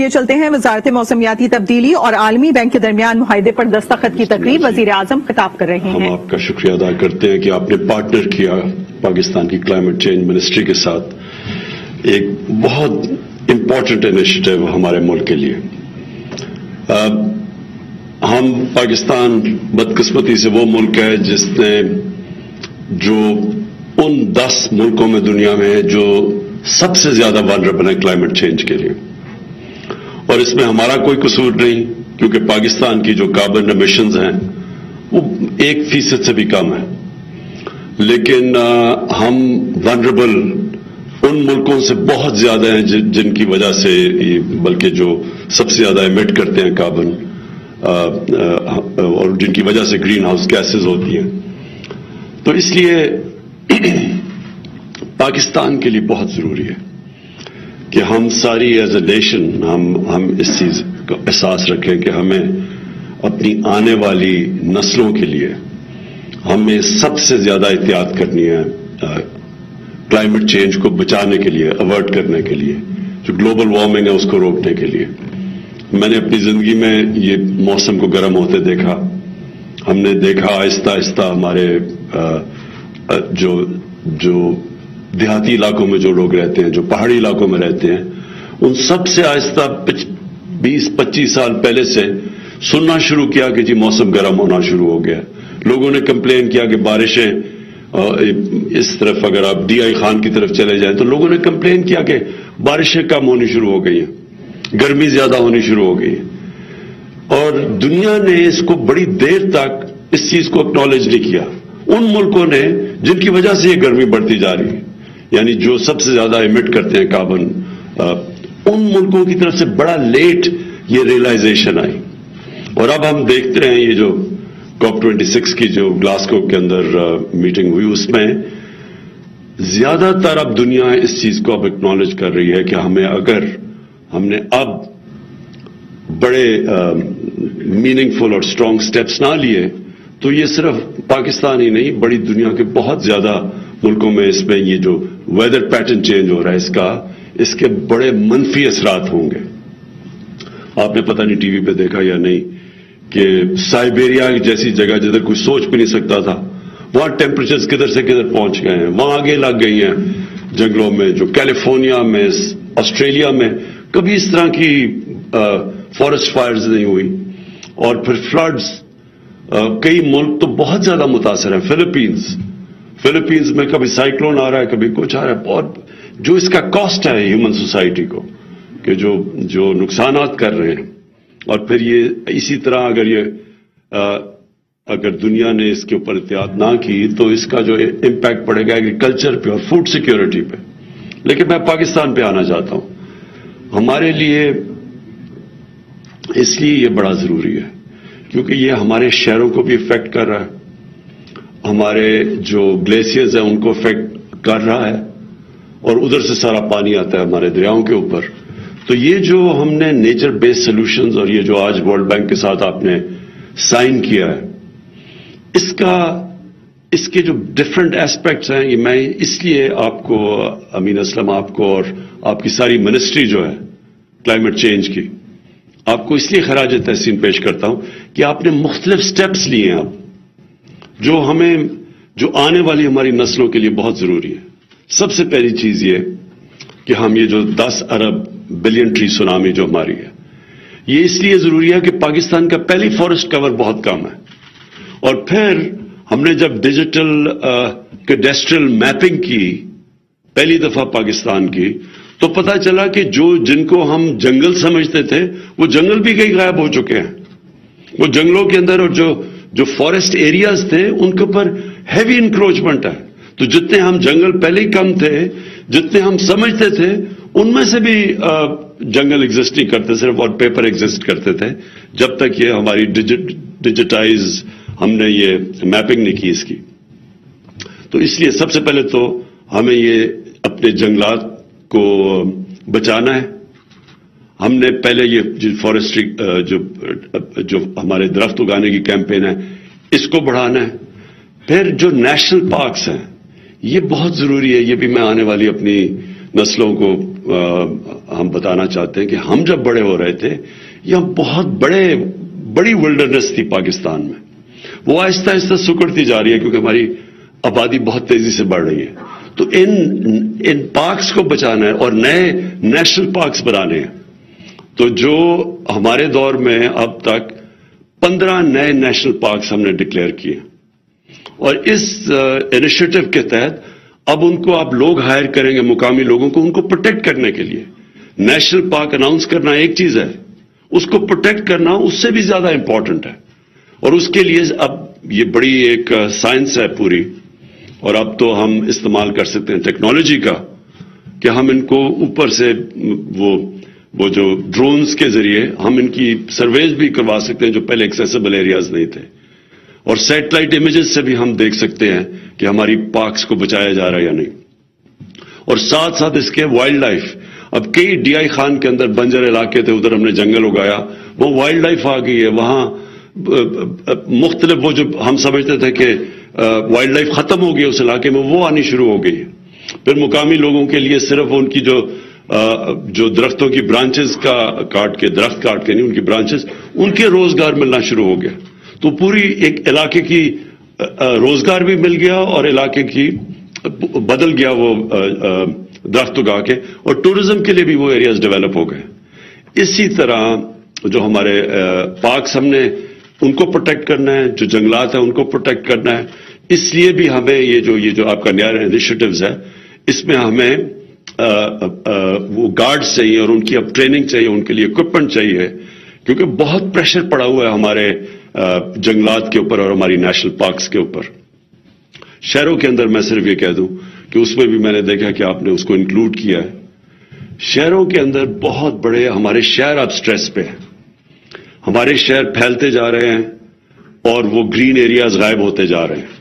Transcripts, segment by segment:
لیے چلتے ہیں۔ وزارت موسمیاتی تبدیلی اور عالمی بینک کے درمیان معاہدے پر دستخط کی تقریب، وزیر اعظم خطاب کر رہے ہیں۔ ہم آپ کا شکریہ ادا کرتے ہیں کہ آپ نے پارٹنر کیا پاکستان کی کلائمیٹ چینج منسٹری کے ساتھ، ایک بہت امپورٹنٹ انیشیٹو ہمارے ملک کے لیے۔ ہم پاکستان بدقسمتی سے وہ ملک ہے جس نے جو ان 10 ملکوں میں دنیا میں جو سب سے زیادہ vulnerable ہے کلائمیٹ چینج کے لیے، اور اس میں ہمارا کوئی قصور نہیں، کیونکہ پاکستان کی جو کاربن ایمیشنز ہیں وہ 1% سے بھی کم ہے، لیکن ہم vulnerable ان ملکوں سے بہت زیادہ ہیں جن کی وجہ سے، بلکہ جو سب سے زیادہ ایمٹ کرتے ہیں کاربن اور جن کی وجہ سے گرین ہاؤس گیسز ہوتی ہیں۔ تو اس لیے پاکستان کے لیے بہت ضروری ہے کہ ہم ساری ایز اے نیشن ہم اس چیز کا احساس رکھیں کہ ہمیں اپنی آنے والی نسلوں کے لیے ہمیں سب سے زیادہ احتیاط کرنی ہے کلائمیٹ چینج کو بچانے کے لیے، اوائڈ کرنے کے لیے، جو گلوبل وارمنگ ہے اس کو روکنے کے لیے۔ میں نے اپنی زندگی میں یہ موسم کو گرم ہوتے دیکھا، ہم نے دیکھا آہستہ آہستہ ہمارے جو دیہاتی علاقوں میں جو لوگ رہتے ہیں، جو پہاڑی علاقوں میں رہتے ہیں، ان سب سے آہستہ 20-25 سال پہلے سے سننا شروع کیا کہ جی موسم گرم ہونا شروع ہو گیا۔ لوگوں نے کمپلین کیا کہ بارشیں، اس طرف اگر آپ ڈی آئی خان کی طرف چلے جائیں تو لوگوں نے کمپلین کیا کہ بارشیں کم ہونی شروع ہو گئی ہیں، گرمی زیادہ ہونی شروع ہو گئی ہے، اور دنیا نے اس کو بڑی دیر تک اس چیز کو اکنالج نہیں کیا۔ ان ملکوں نے جن کی وجہ سے یہ گرمی بڑھتی جا رہی ہے، یعنی جو سب سے زیادہ ایمٹ کرتے ہیں کاربن، ان ملکوں کی طرف سے بڑا لیٹ یہ ریئلائزیشن آئی۔ اور اب ہم دیکھتے ہیں یہ جو COP26 کی جو گلاسگو کے اندر میٹنگ ہوئی، اس میں زیادہ تر اب دنیا اس چیز کو اب اکنالج کر رہی ہے کہ اگر ہم نے اب بڑے میننگ فل اور اسٹرانگ سٹیپس نہ لیے تو یہ صرف پاکستان ہی نہیں، بڑی دنیا کے بہت زیادہ ملکوں میں اس میں یہ جو ویدر پیٹرن چینج ہو رہا ہے اس کے بڑے منفی اثرات ہوں گے۔ آپ نے پتہ نہیں ٹی وی پہ دیکھا یا نہیں کہ سائبیریا جیسی جگہ جدھر کوئی سوچ بھی نہیں سکتا تھا، وہاں ٹیمپریچرز کدھر سے کدھر پہنچ گئے ہیں، وہاں آگے لگ گئی ہیں جنگلوں میں، جو کیلیفورنیا میں، آسٹریلیا میں کبھی اس طرح کی فارسٹ فائرز نہیں ہوئی، اور پھر فلڈز۔ کئی ملک تو بہت زیادہ متاثر ہیں، فلپینز میں کبھی سائیکلون آ رہا ہے، کبھی کچھ آ رہا ہے، اور جو اس کا کاسٹ ہے ہیومن سوسائٹی کو، کہ جو نقصانات کر رہے ہیں۔ اور پھر یہ اسی طرح اگر دنیا نے اس کے اوپر احتیاط نہ کی تو اس کا جو امپیکٹ پڑے گا ایگریکلچر پہ اور فوڈ سیکیورٹی پہ۔ لیکن میں پاکستان پہ آنا چاہتا ہوں، ہمارے لیے اس لیے یہ بڑا ضروری ہے کیونکہ یہ ہمارے شہروں کو بھی افیکٹ کر رہا ہے، ہمارے جو گلیشیئرز ہیں ان کو افیکٹ کر رہا ہے، اور ادھر سے سارا پانی آتا ہے ہمارے دریاؤں کے اوپر۔ تو یہ جو ہم نے نیچر بیسڈ سولوشنز، اور یہ جو آج ورلڈ بینک کے ساتھ آپ نے سائن کیا ہے، اس کے جو ڈفرنٹ ایسپیکٹس ہیں، یہ میں اس لیے آپ کو امین اسلم، آپ کو اور آپ کی ساری منسٹری جو ہے کلائمیٹ چینج کی، آپ کو اس لیے خراج تحسین پیش کرتا ہوں کہ آپ نے مختلف سٹیپس لیے ہیں اب جو آنے والی ہماری نسلوں کے لیے بہت ضروری ہے۔ سب سے پہلی چیز یہ کہ ہم یہ جو 10 ارب بلین ٹری سونامی جو ہماری ہے، یہ اس لیے ضروری ہے کہ پاکستان کا پہلی فارسٹ کور بہت کم ہے، اور پھر ہم نے جب ڈیجیٹل کیڈسٹرل میپنگ کی پہلی دفعہ پاکستان کی، تو پتہ چلا کہ جن کو ہم جنگل سمجھتے تھے وہ جنگل بھی کئی غائب ہو چکے ہیں۔ وہ جنگلوں کے اندر اور جو فارسٹ ایریاز تھے ان کے اوپر ہیوی انکروچمنٹ ہے۔ تو جتنے ہم جنگل پہلے ہی کم تھے، جتنے ہم سمجھتے تھے، ان میں سے بھی جنگل ایگزسٹ نہیں کرتے، صرف اور پیپر ایگزسٹ کرتے تھے، جب تک یہ ہماری ڈیجیٹائز ہم نے یہ میپنگ نہیں کی اس کی۔ تو اس لیے سب سے پہلے تو ہمیں یہ اپنے جنگلات کو بچانا ہے۔ ہم نے پہلے یہ فارسٹری جو ہمارے درخت اگانے کی کیمپین ہے اس کو بڑھانا ہے۔ پھر جو نیشنل پارکس ہیں یہ بہت ضروری ہے، یہ بھی میں آنے والی اپنی نسلوں کو ہم بتانا چاہتے ہیں کہ ہم جب بڑے ہو رہے تھے یہ بہت بڑی ولڈرنیس تھی پاکستان میں. وہ آہستہ آہستہ سکڑتی جا رہی ہے کیونکہ ہماری آبادی بہت تیزی سے بڑھ رہی ہے. تو ان پارکس کو بچانا ہے اور نئے نیشنل پارکس بنانے ہیں. تو جو ہمارے دور میں اب تک 15 نئے نیشنل پارکس ہم نے ڈکلیئر کیے اور اس انیشیٹو کے تحت اب ان کو آپ لوگ ہائر کریں گے مقامی لوگوں کو ان کو پروٹیکٹ کرنے کے لیے. نیشنل پارک اناؤنس کرنا ایک چیز ہے, اس کو پروٹیکٹ کرنا اس سے بھی زیادہ امپورٹنٹ ہے. اور اس کے لیے اب یہ بڑی ایک سائنس ہے پوری, اور اب تو ہم استعمال کر سکتے ہیں ٹیکنالوجی کا کہ ہم ان کو اوپر سے وہ جو ڈرونز کے ذریعے ہم ان کی سرویز بھی کروا سکتے ہیں جو پہلے ایکسیسیبل ایریاز نہیں تھے. اور سیٹلائٹ امیجز سے بھی ہم دیکھ سکتے ہیں کہ ہماری پارکس کو بچایا جا رہا ہے یا نہیں. اور ساتھ ساتھ اس کے وائلڈ لائف, اب کئی ڈی آئی خان کے اندر بنجر علاقے تھے, ادھر ہم نے جنگل اگایا, وہ وائلڈ لائف آ گئی ہے. وہاں مختلف وہ جو ہم سمجھتے تھے کہ وائلڈ لائف ختم ہو گئی اس علاقے میں, وہ آنی شروع ہو گئی ہے. پھر مقامی لوگوں کے لیے صرف ان کی جو درختوں کی برانچز درخت کاٹ کے نہیں, ان کی برانچز, ان کے روزگار ملنا شروع ہو گیا. تو پوری ایک علاقے کی روزگار بھی مل گیا اور علاقے کی بدل گیا وہ درخت اگا کے, اور ٹورزم کے لیے بھی وہ ایریاز ڈیولپ ہو گئے. اسی طرح جو ہمارے پارکس ہم نے ان کو پروٹیکٹ کرنا ہے, جو جنگلات ہیں ان کو پروٹیکٹ کرنا ہے. اس لیے بھی ہمیں یہ جو آپ کا نیا انیشیٹوز ہے اس میں ہمیں وہ گارڈز چاہیے اور ان کی اب ٹریننگ چاہیے, ان کے لیے اکوپمنٹ چاہیے, کیونکہ بہت پریشر پڑا ہوا ہے ہمارے جنگلات کے اوپر اور ہماری نیشنل پارکس کے اوپر. شہروں کے اندر میں صرف یہ کہہ دوں کہ اس میں بھی میں نے دیکھا کہ آپ نے اس کو انکلوڈ کیا ہے. شہروں کے اندر بہت بڑے ہمارے شہر اب سٹریس پہ ہیں. ہمارے شہر پھیلتے جا رہے ہیں اور وہ گرین ایریاز غائب ہوتے جا رہے ہیں.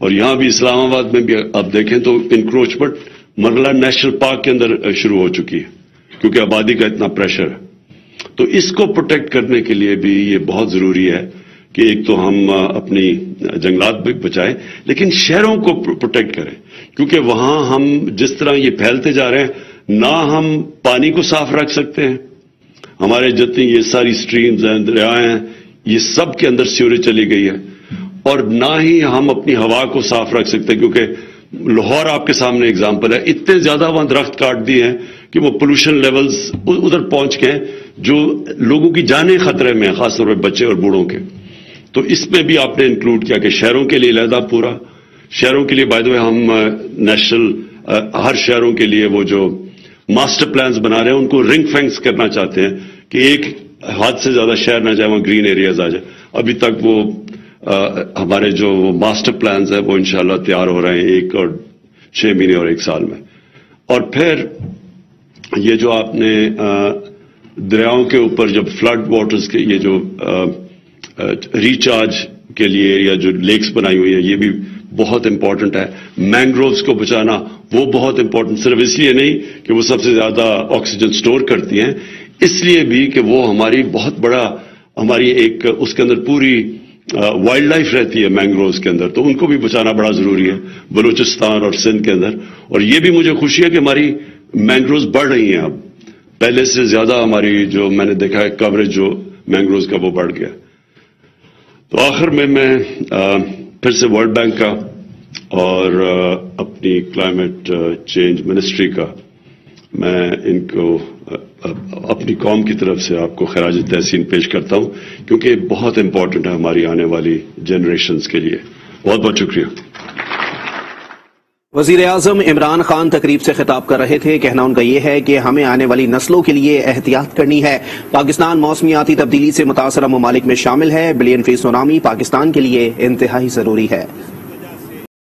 اور یہاں بھی اسلام آباد میں بھی آپ دیکھیں تو انکروچمنٹ مرحلہ نیشنل پارک کے اندر شروع ہو چکی ہے کیونکہ آبادی کا اتنا پریشر ہے. تو اس کو پروٹیکٹ کرنے کے لیے بھی یہ بہت ضروری ہے کہ ایک تو ہم اپنی جنگلات بھی بچائیں لیکن شہروں کو پروٹیکٹ کریں, کیونکہ وہاں ہم جس طرح یہ پھیلتے جا رہے ہیں نہ ہم پانی کو صاف رکھ سکتے ہیں, ہمارے جتنی یہ ساری سٹریمز ہیں, دریائیں ہیں, یہ سب کے اندر سیوریج چلی گئی ہے, اور نہ ہی ہم اپنی ہوا کو صاف رکھ سکتے کیونکہ لاہور آپ کے سامنے اگزامپل ہے, اتنے زیادہ وہاں درخت کاٹ دیے ہیں کہ وہ پولوشن لیولز ادھر پہنچ گئے جو لوگوں کی جانیں خطرے میں ہیں, خاص طور پہ بچے اور بوڑھوں کے. تو اس میں بھی آپ نے انکلوڈ کیا کہ شہروں کے لیے علیحدہ پورا, شہروں کے لیے بائی دا وے ہم نیشنل ہر شہروں کے لیے وہ جو ماسٹر پلانز بنا رہے ہیں ان کو رنگ فینس کرنا چاہتے ہیں کہ ایک حد سے زیادہ شہر نہ جائے, وہاں گرین ایریاز آ جائے. ابھی تک وہ ہمارے جو ماسٹر پلانز ہیں وہ انشاءاللہ تیار ہو رہے ہیں 1 اور 6 مہینے اور 1 سال میں. اور پھر یہ جو آپ نے دریاؤں کے اوپر جب فلڈ واٹرز کے یہ جو ریچارج کے لیے یا جو لیکس بنائی ہوئی ہے یہ بھی بہت امپورٹنٹ ہے. مینگرووز کو بچانا وہ بہت امپورٹنٹ, صرف اس لیے نہیں کہ وہ سب سے زیادہ آکسیجن سٹور کرتی ہیں, اس لیے بھی کہ وہ ہماری بہت بڑا ہماری ایک اس کے اندر پوری وائلڈ لائف رہتی ہے مینگرووز کے اندر, تو ان کو بھی بچانا بڑا ضروری ہے بلوچستان اور سندھ کے اندر. اور یہ بھی مجھے خوشی ہے کہ ہماری مینگرووز بڑھ رہی ہیں, اب پہلے سے زیادہ ہماری جو میں نے دیکھا ہے کوریج جو مینگرووز کا وہ بڑھ گیا. تو آخر میں پھر سے ورلڈ بینک کا اور اپنی کلائمیٹ چینج منسٹری کا میں ان کو اپنی قوم کی طرف سے آپ کو خراج تحسین پیش کرتا ہوں کیونکہ یہ بہت امپورٹنٹ ہے ہماری آنے والی جنریشنز کے لیے. بہت بہت شکریہ. وزیر اعظم عمران خان تقریب سے خطاب کر رہے تھے. کہنا ان کا یہ ہے کہ ہمیں آنے والی نسلوں کے لیے احتیاط کرنی ہے. پاکستان موسمیاتی تبدیلی سے متاثرہ ممالک میں شامل ہے. بلین فی سونامی پاکستان کے لیے انتہائی ضروری ہے.